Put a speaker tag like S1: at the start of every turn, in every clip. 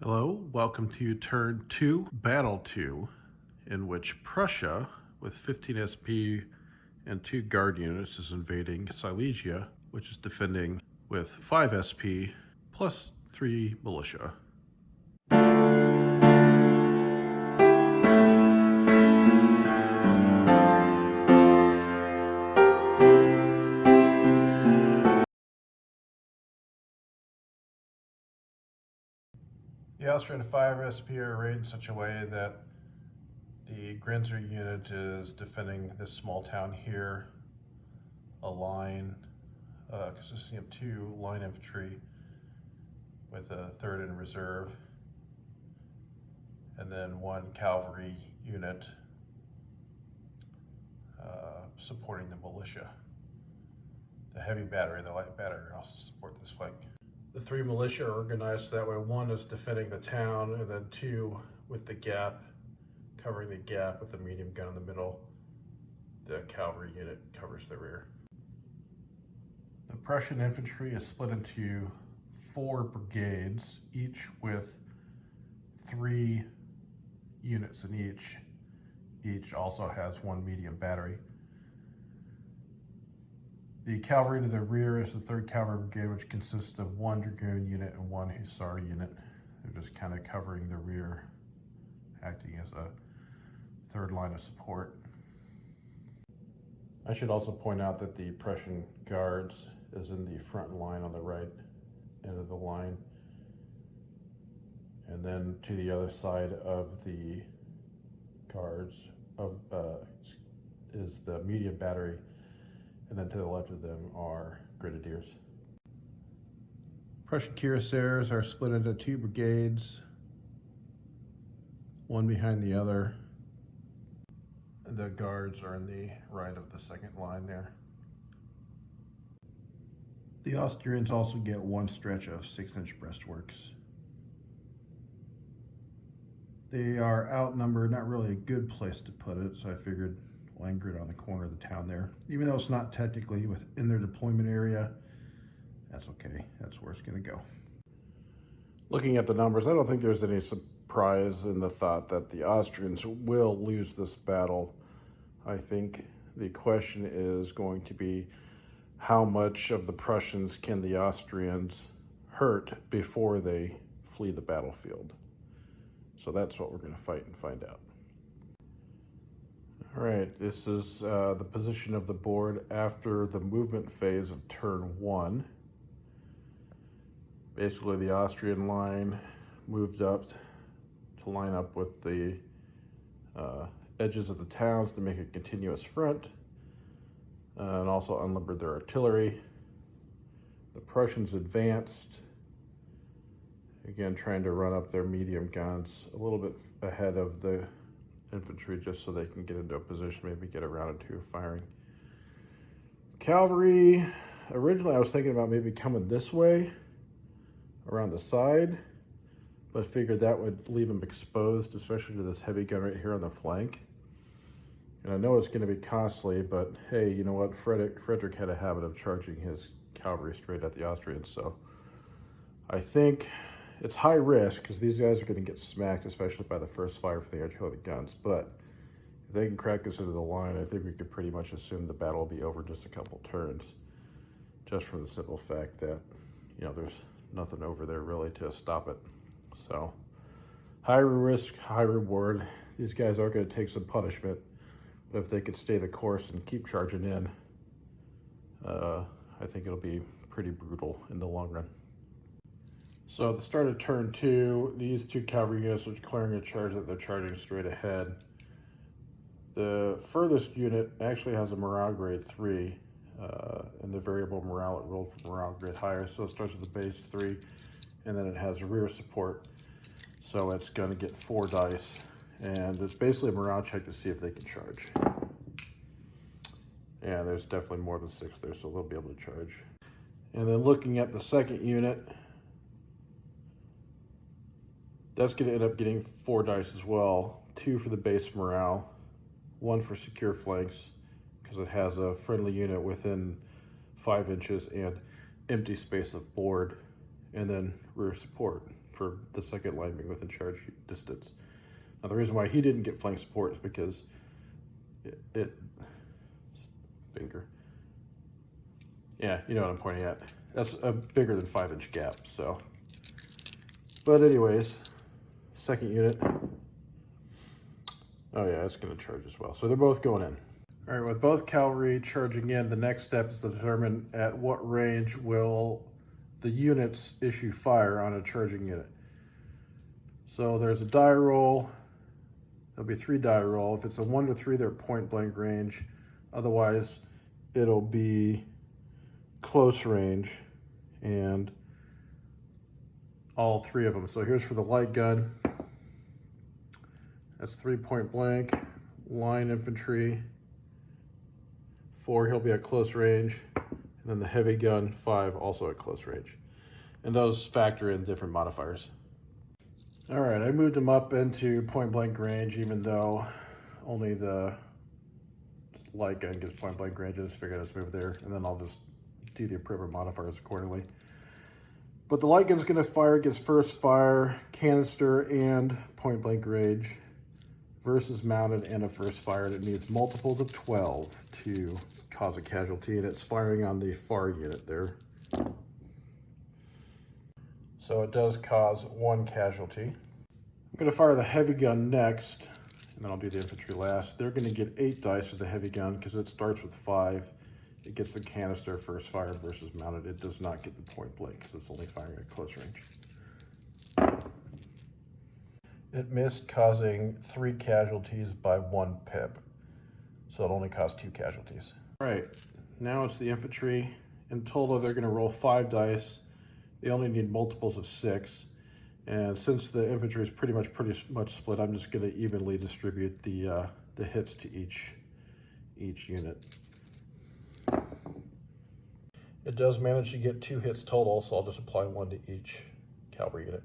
S1: Hello, welcome to Turn 2, Battle 2, in which Prussia, with 15 SP and 2 guard units, is invading Silesia, which is defending with 5 SP plus 3 militia. The Austrian 5 SP are arrayed in such a way that the Grenzer unit is defending this small town here, a line consisting of 2 line infantry with a 3rd in reserve, and then 1 cavalry unit supporting the militia. The heavy battery and the light battery also support this flank. The 3 militia are organized that way. 1 is defending the town, and then 2 with the gap, covering the gap with the medium gun in the middle. The cavalry unit covers the rear. The Prussian infantry is split into 4 brigades, each with 3 units in each. Each also has 1 medium battery. The cavalry to the rear is the 3rd Cavalry Brigade, which consists of 1 Dragoon unit and 1 Hussar unit. They're just kind of covering the rear, acting as a 3rd line of support. I should also point out that the Prussian Guards is in the front line on the right end of the line. And then to the other side of the Guards is the medium battery. And then to the left of them are grenadiers. Prussian cuirassiers are split into 2 brigades, one behind the other. The guards are in the right of the 2nd line there. The Austrians also get 1 stretch of 6-inch breastworks. They are outnumbered, not really a good place to put it, so I figured line grid on the corner of the town there. Even though it's not technically within their deployment area, that's okay. That's where it's going to go. Looking at the numbers, I don't think there's any surprise in the thought that the Austrians will lose this battle. I think the question is going to be how much of the Prussians can the Austrians hurt before they flee the battlefield. So that's what we're going to fight and find out. All right, this is the position of the board after the movement phase of turn 1. Basically, the Austrian line moved up to line up with the edges of the towns to make a continuous front, and also unlimbered their artillery. The Prussians advanced, again trying to run up their medium guns a little bit ahead of the infantry just so they can get into a position, maybe get a round or 2 of firing. Cavalry, originally I was thinking about maybe coming this way around the side, but figured that would leave them exposed, especially to this heavy gun right here on the flank. And I know it's going to be costly, but hey, you know what? Frederick had a habit of charging his cavalry straight at the Austrians, so I think it's high risk because these guys are going to get smacked, especially by the first fire from the artillery guns. But if they can crack us into the line, I think we could pretty much assume the battle will be over in just a couple turns, just from the simple fact that, you know, there's nothing over there really to stop it. So high risk, high reward. These guys are going to take some punishment, but if they could stay the course and keep charging in, I think it'll be pretty brutal in the long run. So at the start of turn 2, these 2 cavalry units are declaring a charge that they're charging straight ahead. The furthest unit actually has a morale grade 3, and the variable morale, it rolled from morale grade higher, so it starts with the base 3, and then it has rear support, so it's going to get 4 dice, and it's basically a morale check to see if they can charge. And there's definitely more than 6 there, so they'll be able to charge. And then looking at the 2nd unit, that's going to end up getting 4 dice as well. 2 for the base morale, 1 for secure flanks, because it has a friendly unit within 5 inches and empty space of board, and then rear support for the second line being within charge distance. Now the reason why he didn't get flank support is because finger. Yeah, you know what I'm pointing at. That's a bigger than 5-inch gap, so. But anyways, second unit. Oh yeah, it's gonna charge as well. So they're both going in. All right, with both cavalry charging in, the next step is to determine at what range will the units issue fire on a charging unit. So there's a die roll. There'll be 3 die roll. If it's a 1 to 3, they're point blank range. Otherwise, it'll be close range, and all 3 of them. So here's for the light gun. That's 3 point blank. Line infantry, 4, he'll be at close range. And then the heavy gun, 5, also at close range. And those factor in different modifiers. All right, I moved him up into point blank range, even though only the light gun gets point blank range. I just figured I'd just move there, and then I'll just do the appropriate modifiers accordingly. But the light gun's gonna fire against first fire, canister, and point blank range versus mounted and a first fire. And it needs multiples of 12 to cause a casualty, and it's firing on the far unit there. So it does cause 1 casualty. I'm gonna fire the heavy gun next, and then I'll do the infantry last. They're gonna get 8 dice for the heavy gun because it starts with 5. It gets the canister first fire versus mounted. It does not get the point blank because it's only firing at close range. It missed, causing 3 casualties by 1 pip. So it only caused 2 casualties. All right, now it's the infantry. In total, they're gonna roll 5 dice. They only need multiples of 6. And since the infantry is pretty much split, I'm just gonna evenly distribute the hits to each unit. It does manage to get 2 hits total, so I'll just apply 1 to each cavalry unit.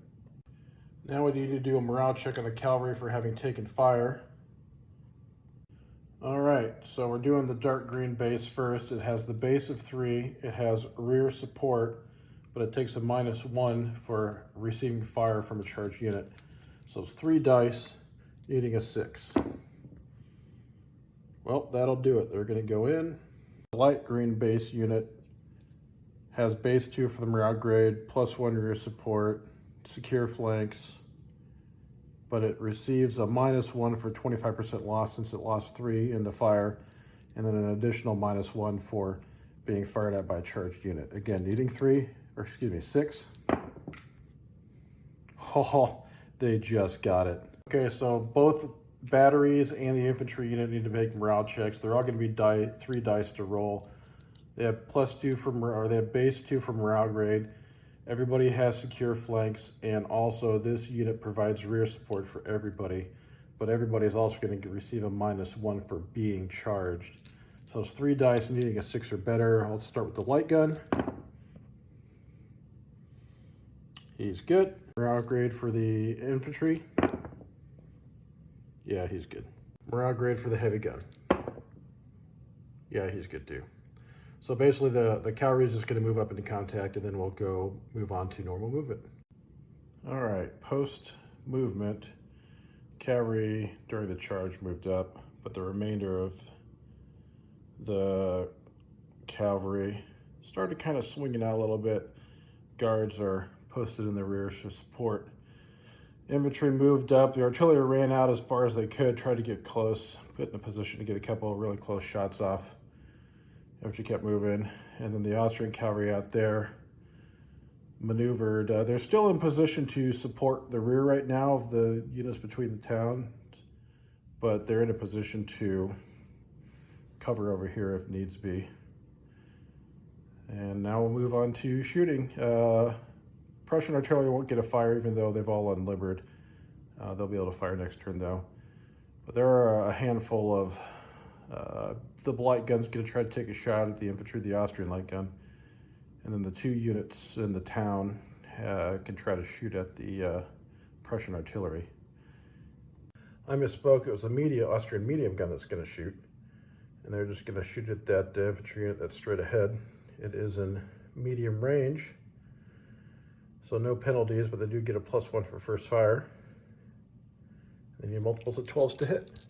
S1: Now we need to do a morale check on the cavalry for having taken fire. All right, so we're doing the dark green base first. It has the base of 3. It has rear support, but it takes a -1 for receiving fire from a charged unit. So it's 3 dice, needing a 6. Well, that'll do it. They're gonna go in. The light green base unit has base 2 for the morale grade, +1 rear support, secure flanks, but it receives a -1 for 25% loss since it lost 3 in the fire, and then an additional -1 for being fired at by a charged unit. Again, needing 6. Oh, they just got it. Okay, so both batteries and the infantry unit need to make morale checks. They're all gonna be 3 dice to roll. They have +2 they have base 2 for morale grade. Everybody has secure flanks, and also this unit provides rear support for everybody, but everybody's also going to receive a -1 for being charged. So it's 3 dice needing a 6 or better. I'll start with the light gun. He's good. Morale grade for the infantry. Yeah, he's good. Morale grade for the heavy gun. Yeah, he's good too. So basically the cavalry is just going to move up into contact, and then we'll move on to normal movement. All right, post movement, cavalry during the charge moved up, but the remainder of the cavalry started kind of swinging out a little bit. Guards are posted in the rear to support. Infantry moved up. The artillery ran out as far as they could, tried to get close, put in a position to get a couple of really close shots off. Infantry kept moving, and then the Austrian cavalry out there maneuvered. They're still in position to support the rear right now of the units between the towns, but they're in a position to cover over here if needs be. And now we'll move on to shooting. Prussian artillery won't get a fire even though they've all unlimbered. They'll be able to fire next turn though. But there are a handful of the light gun's going to try to take a shot at the infantry, the Austrian light gun. And then the 2 units in the town can try to shoot at the Prussian artillery. I misspoke. It was a Austrian medium gun that's going to shoot. And they're just going to shoot at that infantry unit that's straight ahead. It is in medium range. So no penalties, but they do get a +1 for first fire. They need multiples of 12s to hit.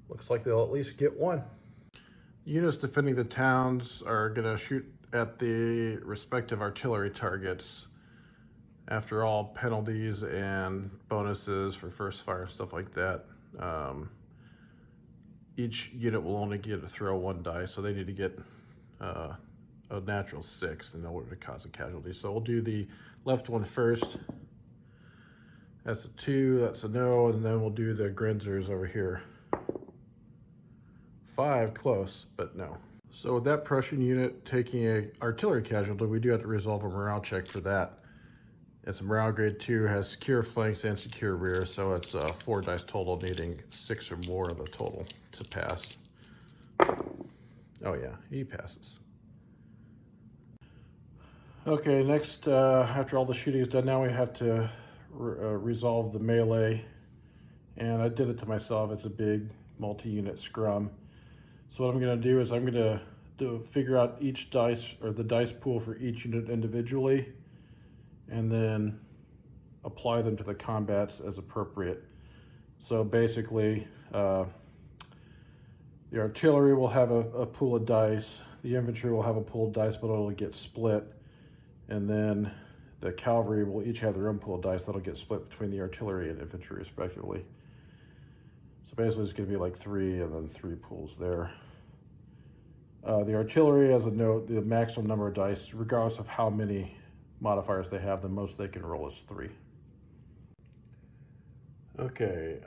S1: Looks like they'll at least get 1. Units defending the towns are going to shoot at the respective artillery targets. After all, penalties and bonuses for first fire and stuff like that. Each unit will only get to throw 1 die, so they need to get a natural 6 in order to cause a casualty. So we'll do the left one first. That's a 2, that's a no, and then we'll do the Grenzers over here. 5, close, but no. So with that Prussian unit taking an artillery casualty, we do have to resolve a morale check for that. It's a morale grade 2, has secure flanks and secure rear, so it's 4 dice total, needing 6 or more of the total to pass. Oh yeah, he passes. Okay, next, after all the shooting is done, now we have to resolve the melee. And I did it to myself. It's a big multi-unit scrum. So what I'm going to do is I'm going to figure out each dice, or the dice pool for each unit individually, and then apply them to the combats as appropriate. So basically, the artillery will have a pool of dice, the infantry will have a pool of dice, but it'll get split, and then the cavalry will each have their own pool of dice that'll get split between the artillery and infantry respectively. So basically it's going to be like 3 and then 3 pools there. The artillery, as a note, the maximum number of dice, regardless of how many modifiers they have, the most they can roll is 3. Okay,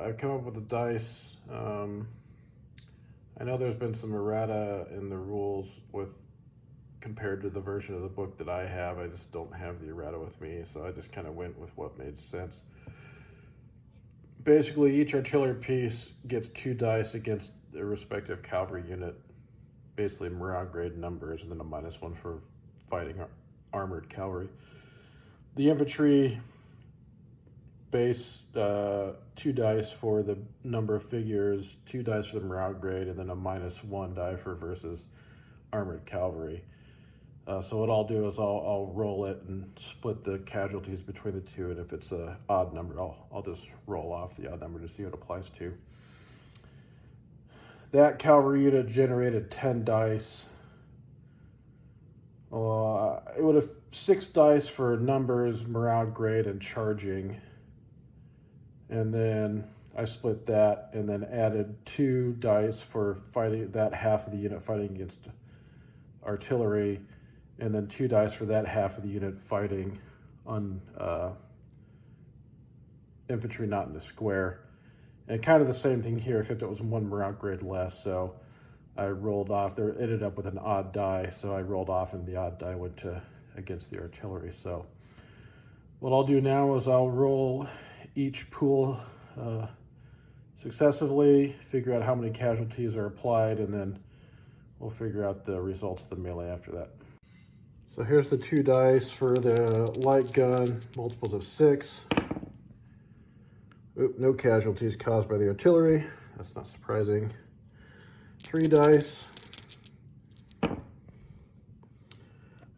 S1: I've come up with the dice. I know there's been some errata in the rules compared to the version of the book that I have. I just don't have the errata with me, so I just kind of went with what made sense. Basically, each artillery piece gets 2 dice against their respective cavalry unit, basically morale grade numbers, and then a -1 for fighting armored cavalry. The infantry base 2 dice for the number of figures, 2 dice for the morale grade, and then a -1 die for versus armored cavalry. So what I'll do is I'll roll it and split the casualties between the 2, and if it's an odd number, I'll just roll off the odd number to see what it applies to. That cavalry unit generated 10 dice. It would have 6 dice for numbers, morale grade, and charging. And then I split that and then added 2 dice for fighting that half of the unit fighting against artillery, and then 2 dice for that half of the unit fighting on infantry not in the square. And kind of the same thing here, except it was 1 morale grade less, so I rolled off. There ended up with an odd die, so I rolled off and the odd die went against the artillery. So what I'll do now is I'll roll each pool successively, figure out how many casualties are applied, and then we'll figure out the results of the melee after that. So here's the 2 dice for the light gun, multiples of 6. Oop, no casualties caused by the artillery. That's not surprising. 3 dice.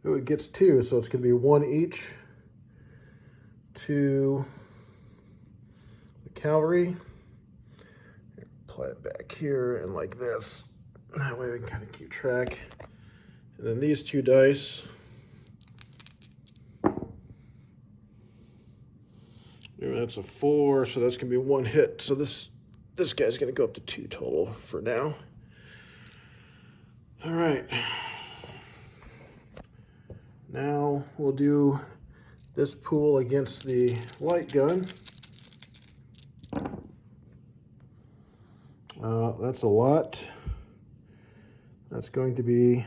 S1: Ooh, it gets 2, so it's going to be 1 each to the cavalry. Apply it back here and like this. That way we can kind of keep track. And then these 2 dice. That's a 4, so that's going to be 1 hit. So this guy's going to go up to 2 total for now. All right. Now we'll do this pool against the light gun. That's a lot. That's going to be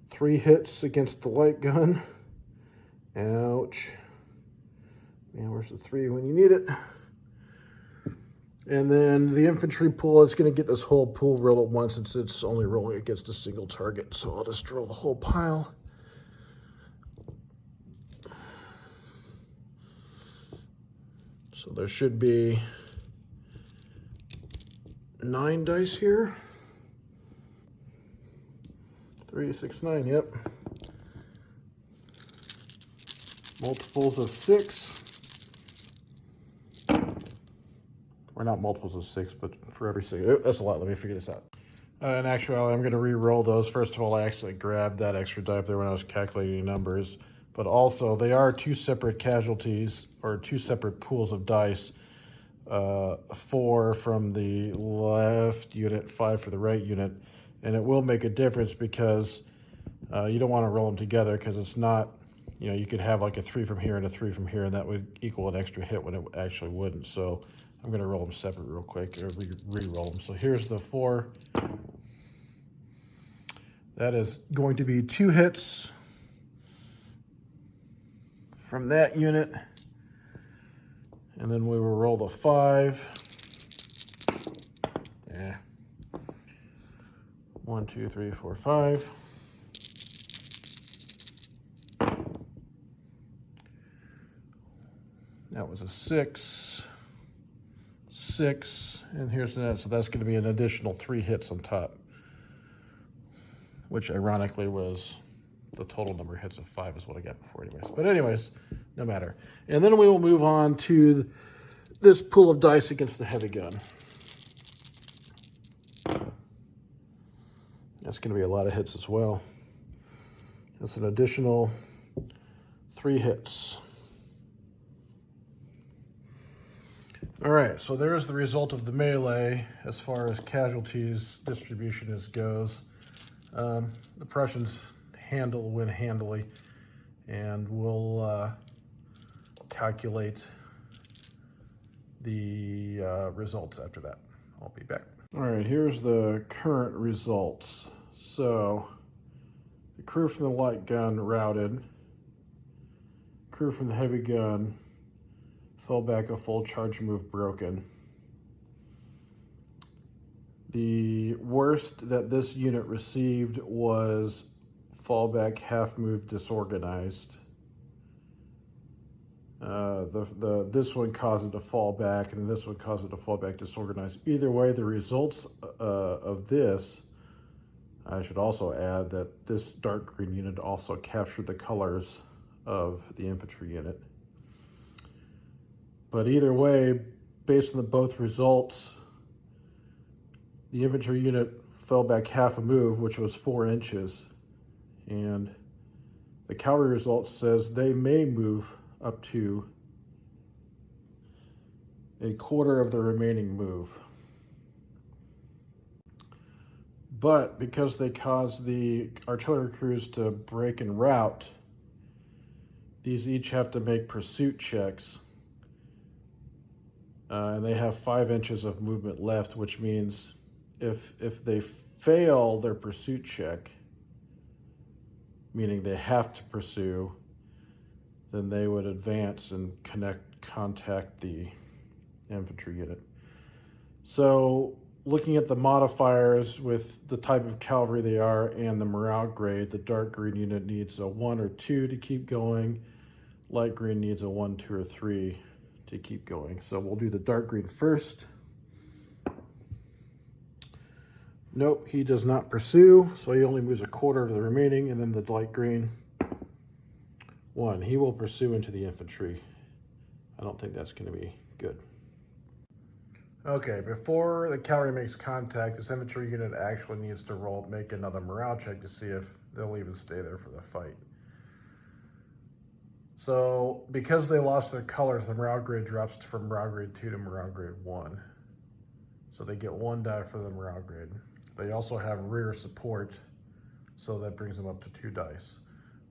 S1: 3 hits against the light gun. Ouch. Man, where's the 3 when you need it? And then the infantry pool is going to get this whole pool roll at once since it's only rolling against a single target. So I'll just roll the whole pile. So there should be 9 dice here. 3, 6, 9, yep. multiples of 6. Or not multiples of 6, but for every 6. Oh, that's a lot. Let me figure this out. In actuality, I'm going to re-roll those. First of all, I actually grabbed that extra die up there when I was calculating numbers. But also, they are 2 separate casualties, or 2 separate pools of dice. 4 from the left unit, 5 for the right unit. And it will make a difference because you don't want to roll them together because it's not, you know, you could have like a 3 from here and a 3 from here, and that would equal an extra hit when it actually wouldn't. So I'm going to roll them separate real quick, or re-roll them. So here's the 4. That is going to be 2 hits from that unit. And then we will roll the 5. Yeah. 1, 2, 3, 4, 5. That was a 6. 6. And here's the net. So that's going to be an additional 3 hits on top, which ironically was the total number of hits of 5 is what I got before anyways. But anyways, no matter. And then we will move on to this pool of dice against the heavy gun. That's going to be a lot of hits as well. That's an additional 3 hits. All right, so there's the result of the melee as far as casualties distribution goes. The Prussians win handily, and we'll calculate the results after that. I'll be back. All right, here's the current results. So the crew from the light gun routed. Crew from the heavy gun fell back, a full charge move broken. The worst that this unit received was fallback half move disorganized. This one caused it to fall back, and this one caused it to fall back disorganized. Either way, the results of this, I should also add that this dark green unit also captured the colors of the infantry unit. But either way, based on both results, the infantry unit fell back half a move, which was 4 inches. And the cavalry result says they may move up to a quarter of the remaining move. But because they caused the artillery crews to break and rout, these each have to make pursuit checks. And they have 5 inches of movement left, which means if they fail their pursuit check, meaning they have to pursue, then they would advance and contact the infantry unit. So looking at the modifiers with the type of cavalry they are and the morale grade, the dark green unit needs a 1 or 2 to keep going. Light green needs a 1, 2, or 3 to keep going. So we'll do the dark green first. Nope, he does not pursue, so he only moves a quarter of the remaining. And then the light green, 1. He will pursue into the infantry. I don't think that's going to be good. Okay, before the cavalry makes contact, this infantry unit actually needs to make another morale check to see if they'll even stay there for the fight. So because they lost their colors, the morale grade drops from morale grade 2 to morale grade 1. So they get 1 die for the morale grade. They also have rear support, so that brings them up to 2 dice.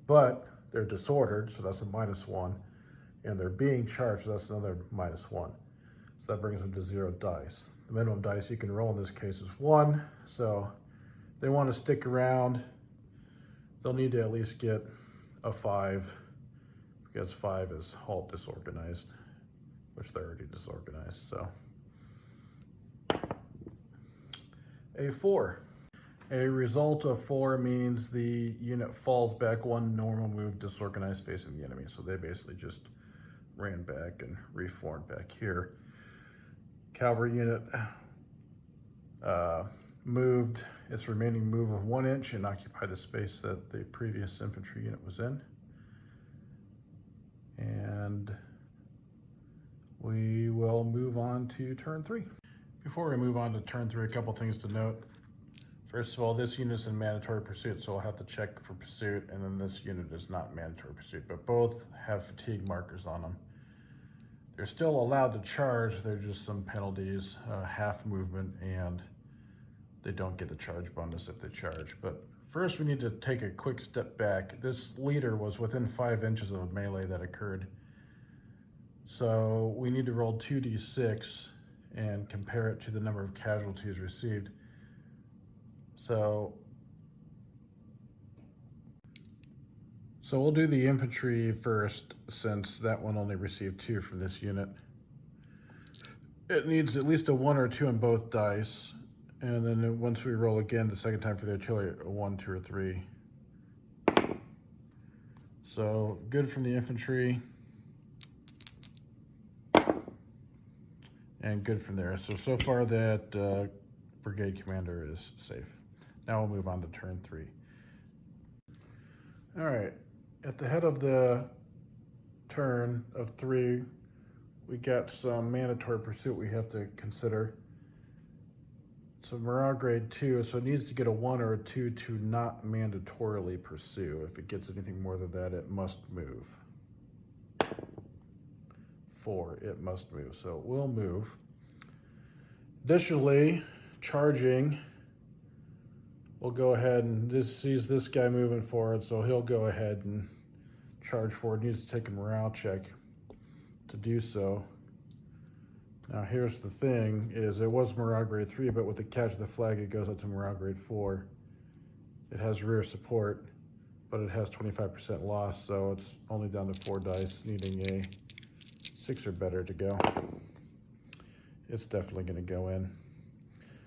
S1: But they're disordered, so that's a -1. And they're being charged, so that's another -1. So that brings them to 0 dice. The minimum dice you can roll in this case is 1. So if they want to stick around, they'll need to at least get a 5, because 5 is halt disorganized, which they're already disorganized. So a 4. A result of 4 means the unit falls back 1 normal move disorganized facing the enemy. So they basically just ran back and reformed back here. Cavalry unit moved its remaining move of 1 inch and occupied the space that the previous infantry unit was in. And we will move on to turn 3. Before we move on to turn 3, a couple things to note. First of all, this unit is in mandatory pursuit, so we'll have to check for pursuit, and then this unit is not mandatory pursuit, but both have fatigue markers on them. They're still allowed to charge, there's just some penalties, half movement, and they don't get the charge bonus if they charge. But first we need to take a quick step back. This leader was within 5 inches of a melee that occurred. So we need to roll 2d6 and compare it to the number of casualties received. So we'll do the infantry first, since that one only received 2 from this unit. It needs at least a 1 or 2 on both dice. And then once we roll again, the second time for the artillery, a 1, 2, or 3. So good from the infantry. And good from there. So far that brigade commander is safe. Now we'll move on to turn 3. All right, at the head of the turn of 3, we got some mandatory pursuit we have to consider. So morale grade 2, so it needs to get a 1 or a 2 to not mandatorily pursue. If it gets anything more than that, it must move. 4, it must move, so it will move. Additionally, charging, we'll go ahead and this sees this guy moving forward, so he'll go ahead and charge forward. Needs to take a morale check to do so. Now here's the thing, is it was morale grade 3, but with the catch of the flag, it goes up to morale grade 4. It has rear support, but it has 25% loss, so it's only down to 4 dice, needing a 6 or better to go. It's definitely going to go in.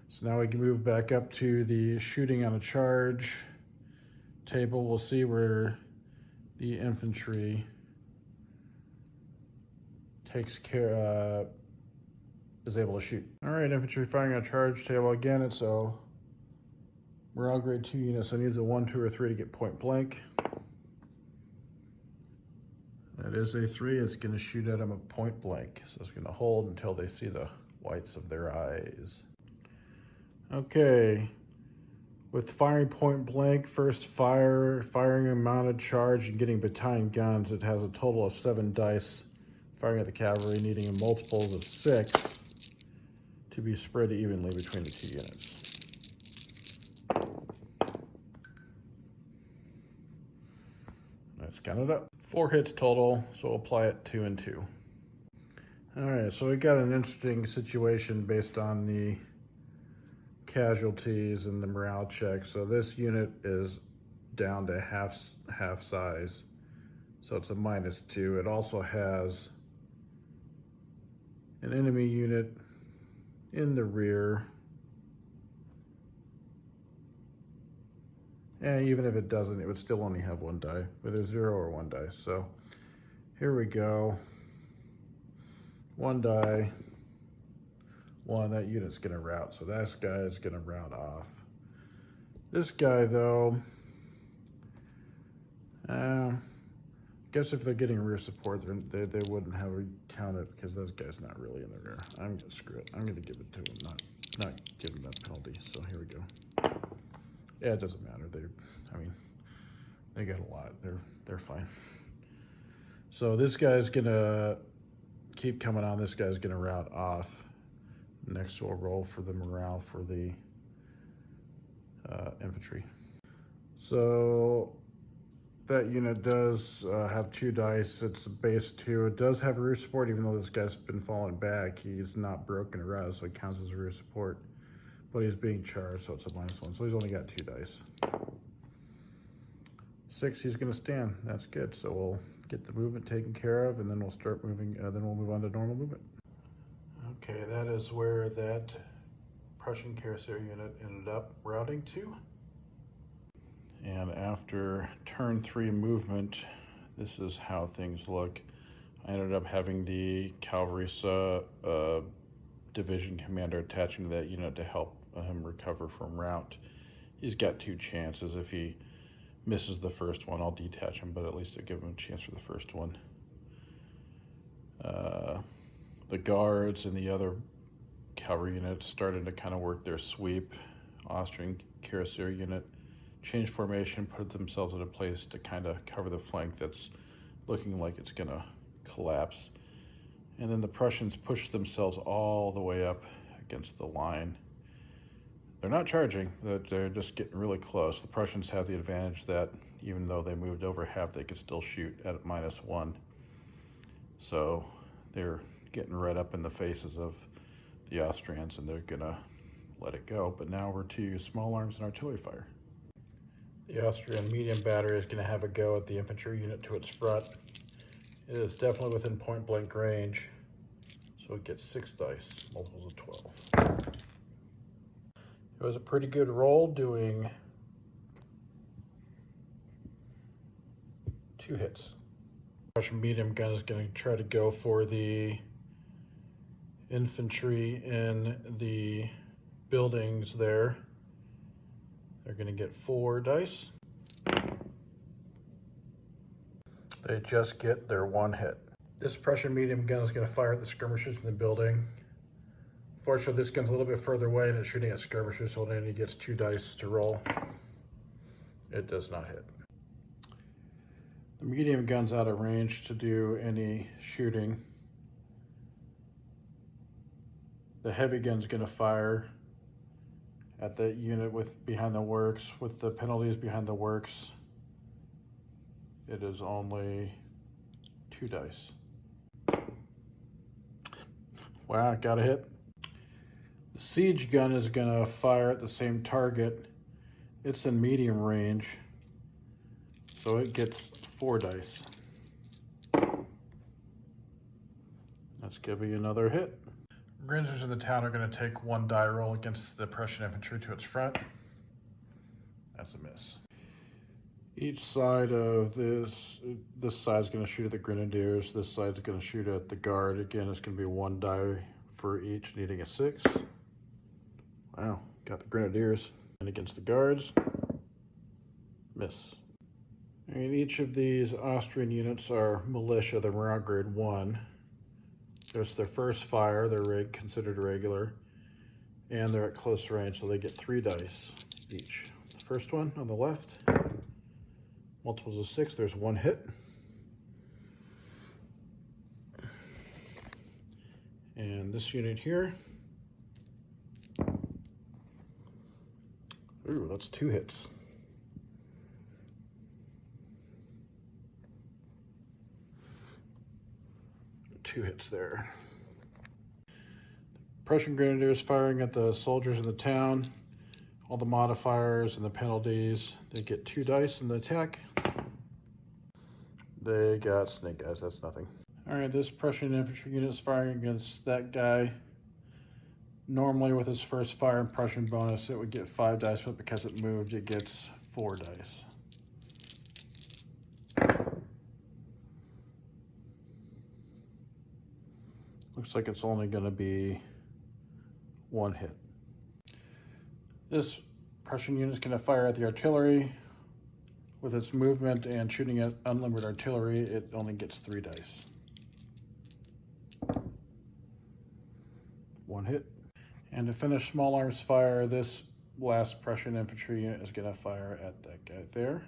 S1: So now we can move back up to the shooting on a charge table. We'll see where the infantry takes care, is able to shoot. All right, infantry firing on a charge table. Again, it's a morale grade 2 unit, so it needs a 1, 2, or 3 to get point blank. That is a 3. It's going to shoot at them at point blank. So it's going to hold until they see the whites of their eyes. Okay. With firing point blank, first firing a mounted charge, and getting battalion guns, it has a total of 7 dice. Firing at the cavalry, needing multiples of 6 to be spread evenly between the 2 units. Let's count it up. 4 hits total, so we'll apply it 2 and 2. All right, so we got an interesting situation based on the casualties and the morale check. So this unit is down to half size, so it's a -2. It also has an enemy unit in the rear. And even if it doesn't, it would still only have 1 die, whether 0 or 1 dice. So here we go. 1 die, 1, that unit's gonna rout. So that guy is gonna rout off. This guy though, guess if they're getting rear support, they wouldn't have it counted because this guy's not really in the rear. I'm gonna screw it. I'm gonna give it to him, not give him that penalty. So here we go. Yeah, it doesn't matter. They got a lot. They're fine. So this guy's gonna keep coming on. This guy's gonna rout off. Next we'll roll for the morale for the infantry. So that unit does have 2 dice. It's a base 2. It does have rear support, even though this guy's been falling back. He's not broken or out, so it counts as rear support. But he's being charged, so it's a -1. So he's only got 2 dice. 6, he's going to stand. That's good. So we'll get the movement taken care of, and then we'll start moving. Then we'll move on to normal movement. Okay, that is where that Prussian Cuirassier unit ended up routing to. And after turn 3 movement, this is how things look. I ended up having the cavalry division commander attaching to that unit to help him recover from rout. He's got 2 chances. If he misses the first one, I'll detach him, but at least I'll give him a chance for the first one. The guards and the other cavalry units started to kind of work their sweep. Austrian cuirassier unit changed formation, put themselves in a place to kind of cover the flank that's looking like it's going to collapse. And then the Prussians pushed themselves all the way up against the line. They're not charging, they're just getting really close. The Prussians have the advantage that even though they moved over half, they could still shoot at -1. So they're getting right up in the faces of the Austrians, and they're gonna let it go. But now we're to small arms and artillery fire. The Austrian medium battery is gonna have a go at the infantry unit to its front. It is definitely within point blank range, so it gets 6 dice, multiples of 12. It was a pretty good roll, doing 2 hits. Russian medium gun is going to try to go for the infantry in the buildings there. They're going to get 4 dice. They just get their 1 hit. This Prussian medium gun is going to fire at the skirmishers in the building. Fortunately, this gun's a little bit further away and it's shooting at skirmishers, so it only gets 2 dice to roll. It does not hit. The medium gun's out of range to do any shooting. The heavy gun's going to fire at the unit behind the works. With the penalties behind the works, it is only 2 dice. Wow, got a hit. The siege gun is going to fire at the same target. It's in medium range, so it gets 4 dice. That's going to be another hit. Grinzers in the town are going to take 1 die roll against the Prussian infantry to its front. That's a miss. Each side of this side is going to shoot at the grenadiers. This side is going to shoot at the guard. Again, it's going to be 1 die for each, needing a 6. Wow, got the grenadiers. And against the guards, miss. And each of these Austrian units are militia. They're morale grade 1. There's their first fire. They're considered regular. And they're at close range, so they get 3 dice each. The first one on the left, multiples of 6, there's 1 hit. And this unit here, ooh, that's 2 hits. 2 hits there. Prussian Grenadiers firing at the soldiers in the town. All the modifiers and the penalties. They get 2 dice in the attack. They got snake eyes, that's nothing. Alright, this Prussian infantry unit is firing against that guy. Normally with his first fire and Prussian bonus, it would get 5 dice, but because it moved, it gets 4 dice. Looks like it's only going to be 1 hit. This Prussian unit is going to fire at the artillery. With its movement and shooting at unlimited artillery, it only gets 3 dice. 1 hit. And to finish small arms fire, this last Prussian infantry unit is going to fire at that guy there.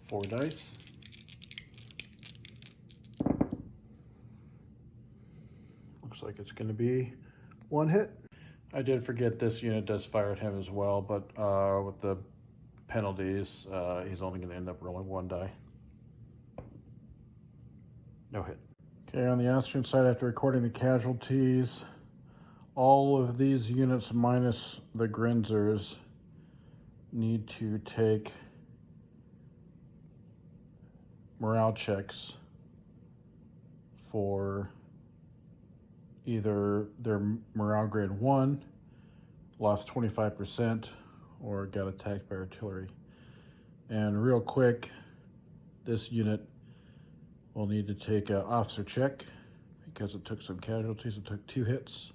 S1: 4 dice. Looks like it's going to be 1 hit. I did forget this unit does fire at him as well, but with the penalties, he's only going to end up rolling 1 die. No hit. Okay, on the Austrian side, after recording the casualties, all of these units minus the Grinzers need to take morale checks for either their morale grade 1, lost 25%, or got attacked by artillery. And real quick, this unit will need to take an officer check because it took some casualties. It took 2 hits.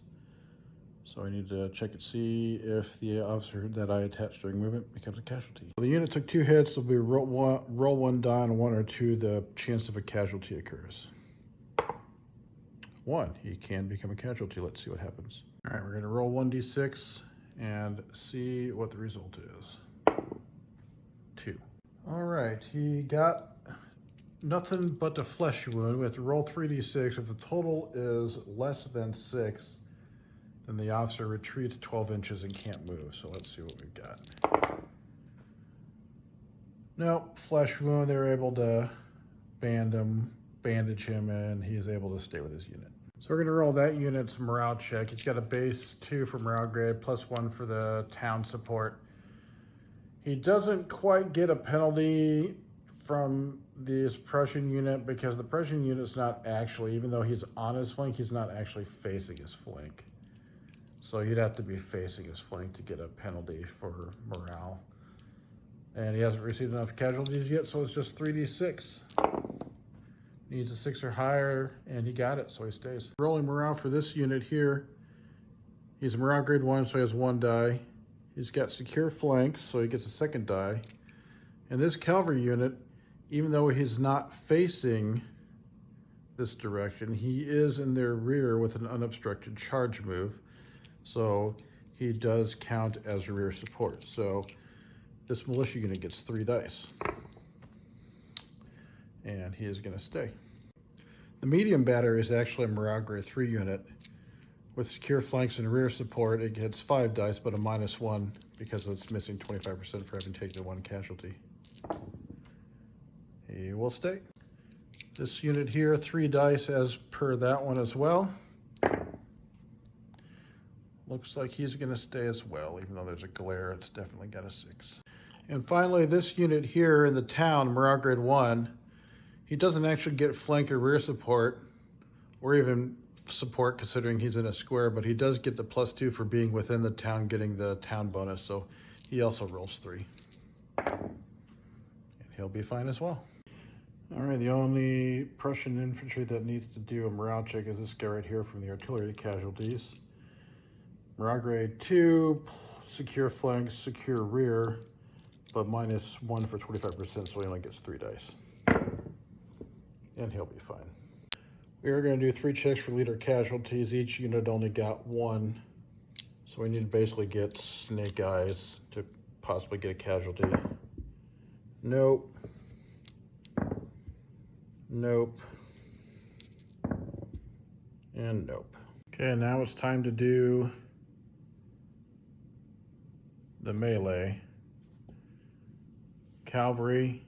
S1: So I need to check and see if the officer that I attached during movement becomes a casualty. The unit took 2 hits. It'll be roll 1 die on 1 or 2. The chance of a casualty occurs. 1. He can become a casualty. Let's see what happens. All right, we're going to roll 1d6 and see what the result is. 2. All right, he got nothing but a flesh wound. We have to roll 3d6. If the total is less than 6, then the officer retreats 12 inches and can't move. So let's see what we've got. Nope, flesh wound. They were able to bandage him, and he is able to stay with his unit. So we're going to roll that unit's morale check. He's got a base 2 for morale grade, plus 1 for the town support. He doesn't quite get a penalty from this Prussian unit because the Prussian unit is not actually, even though he's on his flank, he's not actually facing his flank. So you'd have to be facing his flank to get a penalty for morale. And he hasn't received enough casualties yet, so it's just 3d6. Needs a 6 or higher, and he got it, so he stays. Rolling morale for this unit here. He's a morale grade 1, so he has 1 die. He's got secure flanks, so he gets a 2nd die. And this cavalry unit, even though he's not facing this direction, he is in their rear with an unobstructed charge move. So he does count as rear support. So this militia unit gets 3 dice. And he is going to stay. The medium battery is actually a morale grade 3 unit. With secure flanks and rear support, it gets 5 dice, but a -1 because it's missing 25% for having taken 1 casualty. He will stay. This unit here, 3 dice as per that one as well. Looks like he's going to stay as well, even though there's a glare, it's definitely got a 6. And finally, this unit here in the town, morale grade 1, he doesn't actually get flank or rear support, or even support considering he's in a square, but he does get the +2 for being within the town, getting the town bonus, so he also rolls 3. And he'll be fine as well. All right, the only Prussian infantry that needs to do a morale check is this guy right here from the artillery casualties. Morale grade 2, secure flanks, secure rear, but -1 for 25%, so he only gets 3 dice. And he'll be fine. We are going to do 3 checks for leader casualties. Each unit only got 1. So we need to basically get snake eyes to possibly get a casualty. Nope. Nope. And nope. Okay, now it's time to do the melee. Cavalry.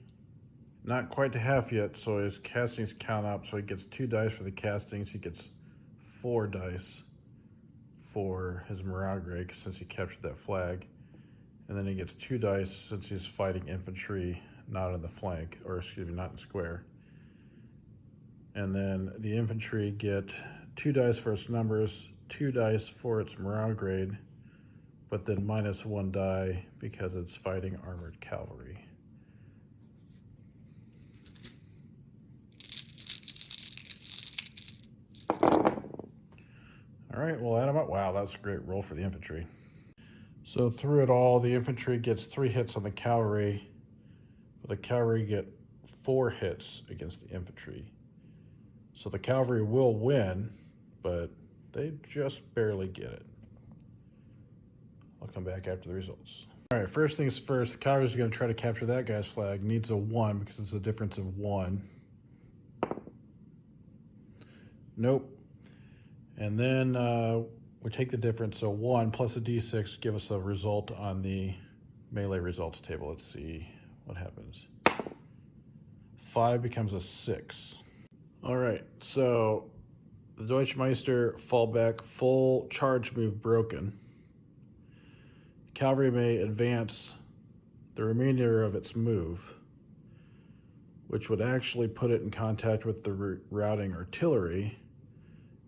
S1: Not quite to half yet, so his castings count up. So he gets 2 dice for the castings. He gets 4 dice for his morale grade since he captured that flag. And then he gets 2 dice since he's fighting infantry, not in the flank, or excuse me, not in square. And then the infantry get 2 dice for its numbers, 2 dice for its morale grade, but then -1 die because it's fighting armored cavalry. All right, we'll add them up. Wow, that's a great roll for the infantry. So through it all, the infantry gets 3 hits on the cavalry, but the cavalry get 4 hits against the infantry. So the cavalry will win, but they just barely get it. I'll come back after the results. All right, first things first, the cavalry's going to try to capture that guy's flag. Needs a 1 because it's a difference of 1. Nope. And then we take the difference, so 1 plus a d6 give us a result on the melee results table. Let's see what happens. 5 becomes a 6. All right, so the Deutschmeister fall back, full charge move broken. The cavalry may advance the remainder of its move, which would actually put it in contact with the routing artillery.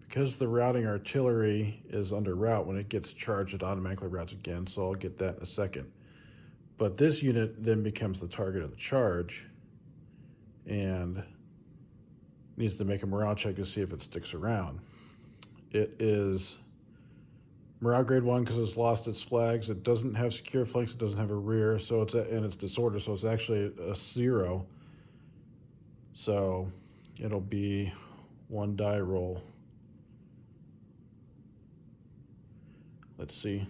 S1: Because the routing artillery is under route, when it gets charged, it automatically routes again, so I'll get that in a second. But this unit then becomes the target of the charge and needs to make a morale check to see if it sticks around. It is morale grade 1 because it's lost its flags. It doesn't have secure flanks, it doesn't have a rear, so and it's disorder, so it's actually a 0. So it'll be 1 die roll let's see,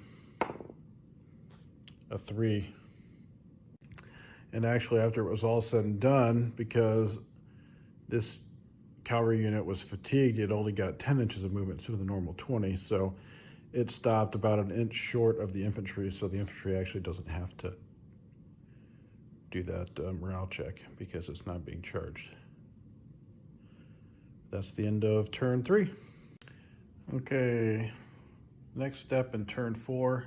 S1: a 3. And actually, after it was all said and done, because this cavalry unit was fatigued, it only got 10 inches of movement instead of the normal 20. So it stopped about an inch short of the infantry. So the infantry actually doesn't have to do that morale check because it's not being charged. That's the end of turn 3. Okay, next step in turn 4,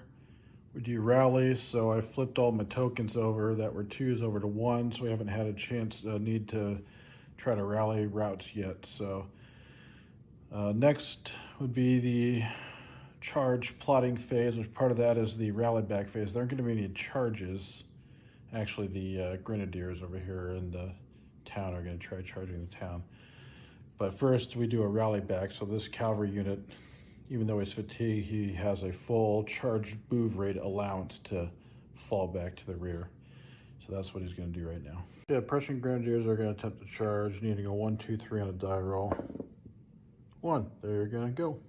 S1: we do rallies. So I flipped all my tokens over that were 2s over to 1s. So we haven't had a chance, need to try to rally routes yet. So next would be the charge plotting phase, which part of that is the rally back phase. There aren't going to be any charges. Actually, the grenadiers over here in the town are going to try charging the town. But first we do a rally back. So this cavalry unit, even though he's fatigued, he has a full charge move rate allowance to fall back to the rear. So that's what he's going to do right now. Yeah, Prussian grenadiers are going to attempt to charge, needing a 1, 2, 3 on a die roll. 1, they're going to go.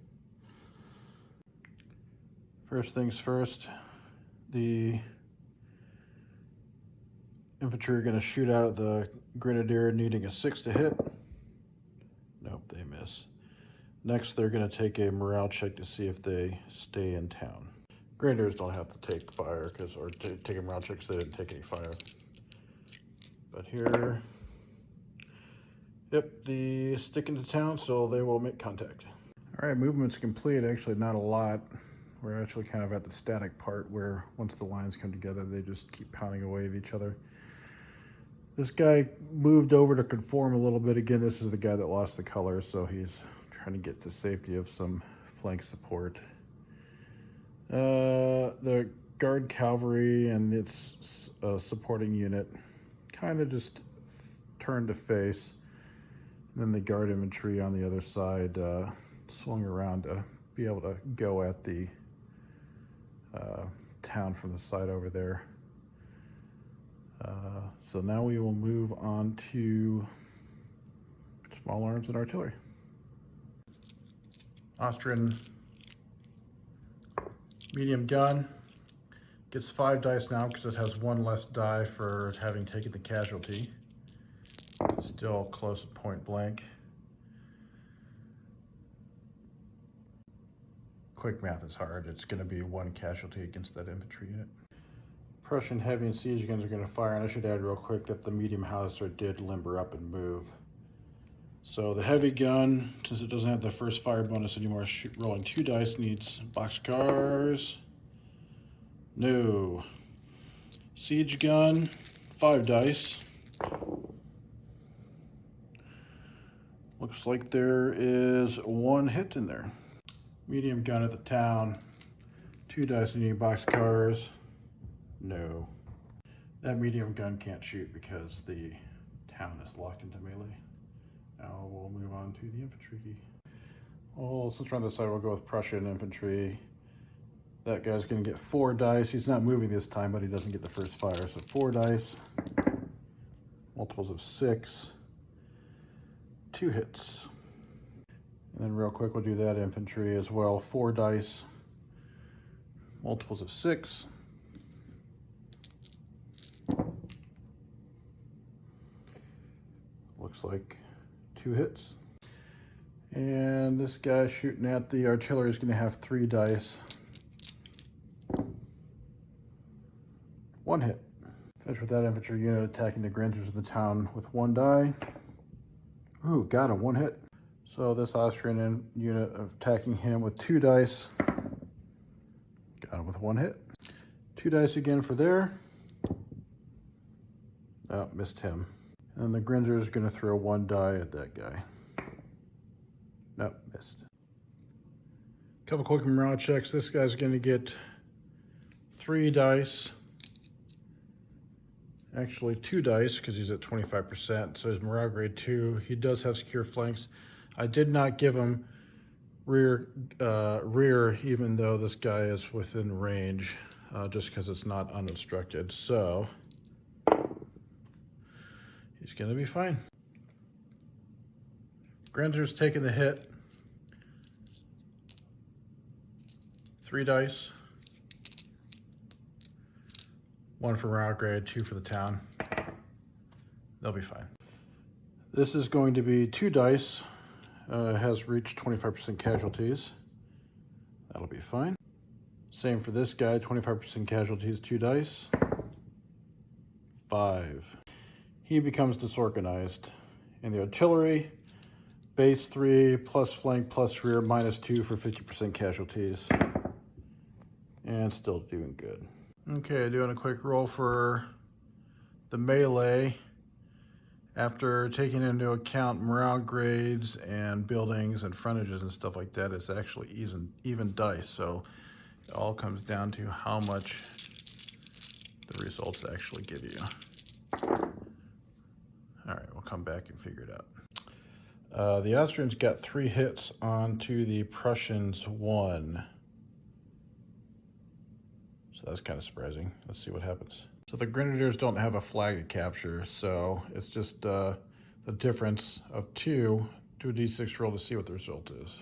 S1: First things first, the infantry are going to shoot out at the grenadier, needing a 6 to hit. Nope, they miss. Next, they're going to take a morale check to see if they stay in town. Grenadiers don't have to take fire, or take a morale check because they didn't take any fire. But here, yep, the stick into town, so they will make contact. All right, movement's complete. Actually, not a lot. We're actually kind of at the static part where once the lines come together, they just keep pounding away at each other. This guy moved over to conform a little bit. Again, this is the guy that lost the color, so he's trying to get to safety of some flank support. The guard cavalry and its supporting unit kind of just turned to face. And then the guard infantry on the other side swung around to be able to go at the town from the side over there. So now we will move on to small arms and artillery. Austrian medium gun gets 5 dice now because it has 1 less die for having taken the casualty. Still close at point blank. Quick math is hard. It's going to be 1 casualty against that infantry unit. Prussian heavy and siege guns are going to fire, and I should add real quick that the medium howitzer did limber up and move. So the heavy gun, since it doesn't have the first fire bonus anymore, rolling 2 dice, needs boxcars. No. Siege gun, 5 dice. Looks like there is 1 hit in there. Medium gun at the town, 2 dice, needing boxcars. No. That medium gun can't shoot because the town is locked into melee. Now we'll move on to the infantry. Well, since we're on this side, we'll go with Prussian infantry. That guy's going to get 4 dice. He's not moving this time, but he doesn't get the first fire. So 4 dice, multiples of 6, 2 hits. And then real quick, we'll do that infantry as well. 4 dice, multiples of 6. Looks like 2 hits. And this guy shooting at the artillery is going to have 3 dice. 1 hit. Finish with that infantry unit attacking the grenadiers of the town with 1 die. Ooh, got him, 1 hit. So this Austrian unit attacking him with 2 dice. Got him with 1 hit. 2 dice again for there. Oh, missed him. And the Grenzer is going to throw 1 die at that guy. Nope, missed. Couple quick morale checks. This guy's going to get 3 dice. Actually 2 dice because he's at 25%. So his morale grade 2. He does have secure flanks. I did not give him rear even though this guy is within range, just because it's not unobstructed. So he's going to be fine. Grenzer's taking the hit. 3 dice. 1 for morale grade, 2 for the town. They'll be fine. This is going to be 2 dice. Has reached 25% casualties. That'll be fine. Same for this guy, 25% casualties, 2 dice. 5. He becomes disorganized. In the artillery, base 3 plus flank plus rear -2 for 50% casualties. And still doing good. Okay, doing a quick roll for the melee. After taking into account morale grades and buildings and frontages and stuff like that, it's actually even dice. So it all comes down to how much the results actually give you. All right, we'll come back and figure it out. The Austrians got 3 hits onto the Prussians 1. So that's kind of surprising. Let's see what happens. So the Grenadiers don't have a flag to capture, so it's just the difference of 2 to a d6 roll to see what the result is.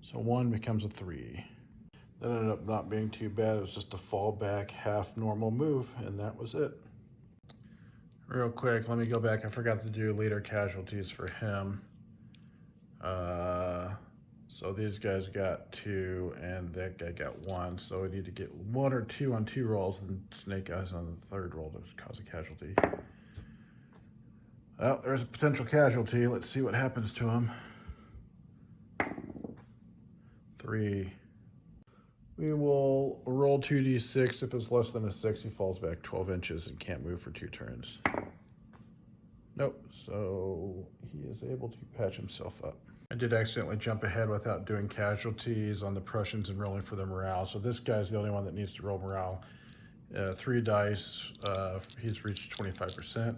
S1: So 1 becomes a 3. That ended up not being too bad. It was just a fallback half normal move, and that was it. Real quick, let me go back. I forgot to do leader casualties for him. So these guys got 2, and that guy got 1. So we need to get 1 or 2 on 2 rolls, and snake eyes on the 3rd roll to cause a casualty. Well, there's a potential casualty. Let's see what happens to him. 3. We will roll 2d6. If it's less than a 6, he falls back 12 inches and can't move for 2 turns. Nope, so he is able to patch himself up. I did accidentally jump ahead without doing casualties on the Prussians and rolling for the morale. So this guy's the only one that needs to roll morale. 3 dice, he's reached 25%.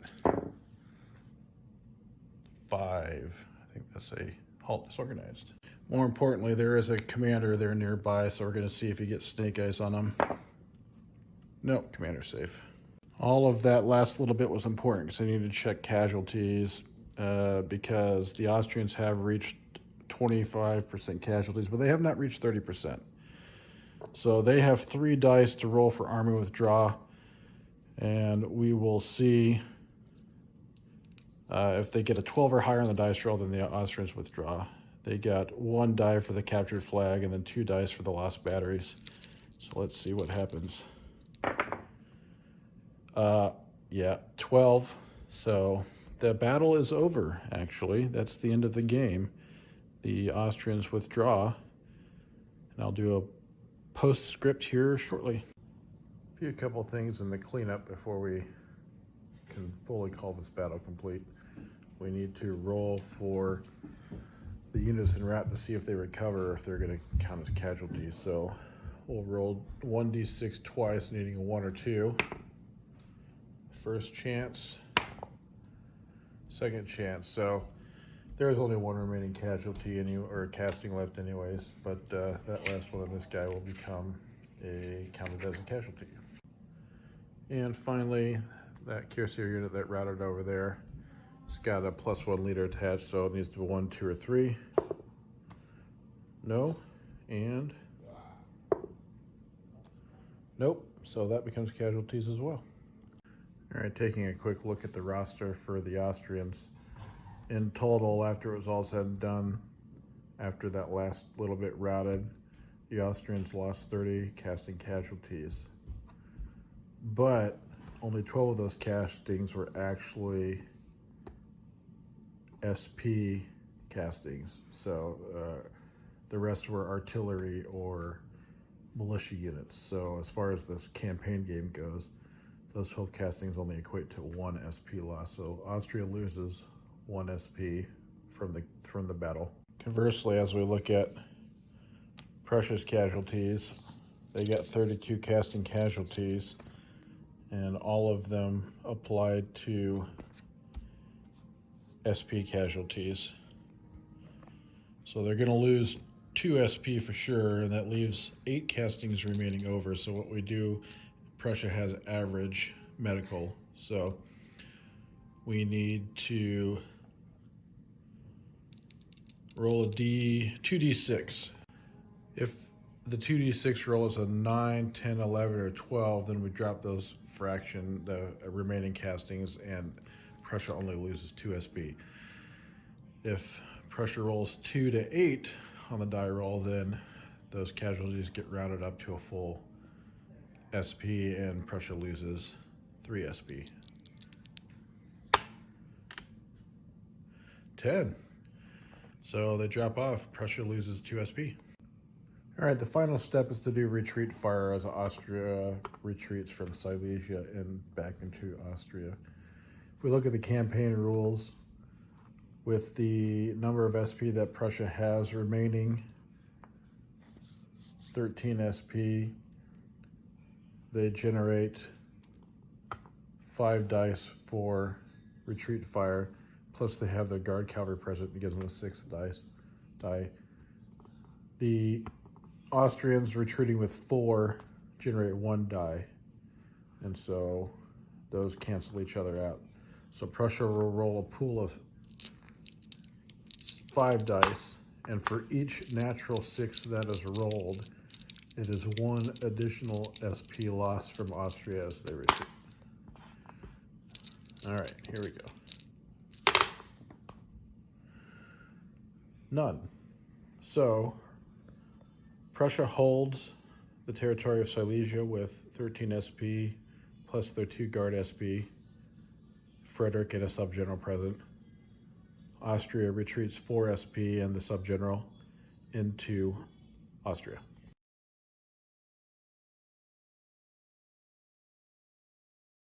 S1: 5, I think that's a halt disorganized. More importantly, there is a commander there nearby, so we're gonna see if he gets snake eyes on him. Nope, commander's safe. All of that last little bit was important because I needed to check casualties because the Austrians have reached 25% casualties, but they have not reached 30%. So they have 3 dice to roll for army withdraw, and we will see if they get a 12 or higher on the dice roll, then the Austrians withdraw. They got 1 die for the captured flag and then 2 dice for the lost batteries. So let's see what happens. Yeah, 12. So the battle is over, actually. That's the end of the game. The Austrians withdraw. And I'll do a postscript here shortly. A couple things in the cleanup before we can fully call this battle complete. We need to roll for the units en route to see if they recover, if they're going to count as casualties. So we'll roll 1d6 twice, needing a 1 or 2. First chance, second chance. So there's only 1 remaining casualty or casting left anyways, but that last one of this guy will become counted as a casualty. And finally, that cuirassier unit that routed over there, it's got a +1 leader attached, so it needs to be 1, 2, or 3. No, and nope, so that becomes casualties as well. All right, taking a quick look at the roster for the Austrians. In total, after it was all said and done, after that last little bit routed, the Austrians lost 30 casting casualties. But only 12 of those castings were actually SP castings. So the rest were artillery or militia units. So as far as this campaign game goes, those 12 castings only equate to 1 SP loss. So Austria loses 1 SP from the battle. Conversely, as we look at Prussia's casualties, they got 32 casting casualties, and all of them applied to SP casualties. So they're going to lose 2 SP for sure, and that leaves 8 castings remaining over. So what we do, Prussia has average medical. So we need to roll a 2d6. If the 2d6 roll is a 9, 10, 11, or 12, then we drop those the remaining castings, and Prussia only loses 2 SP. If Prussia rolls 2 to 8 on the die roll, then those casualties get rounded up to a full SP, and Prussia loses 3 SP. 10. So they drop off. Prussia loses 2 SP. All right, the final step is to do retreat fire as Austria retreats from Silesia and back into Austria. If we look at the campaign rules, with the number of SP that Prussia has remaining, 13 SP, they generate 5 dice for retreat fire, plus they have their guard cavalry present that gives them a 6th die. The Austrians retreating with 4 generate 1 die, and so those cancel each other out. So Prussia will roll a pool of 5 dice, and for each natural 6 that is rolled, it is 1 additional SP loss from Austria as they retreat. All right, here we go. None. So Prussia holds the territory of Silesia with 13 SP plus their 2 guard SP, Frederick and a subgeneral present. Austria retreats 4 SP and the subgeneral into Austria.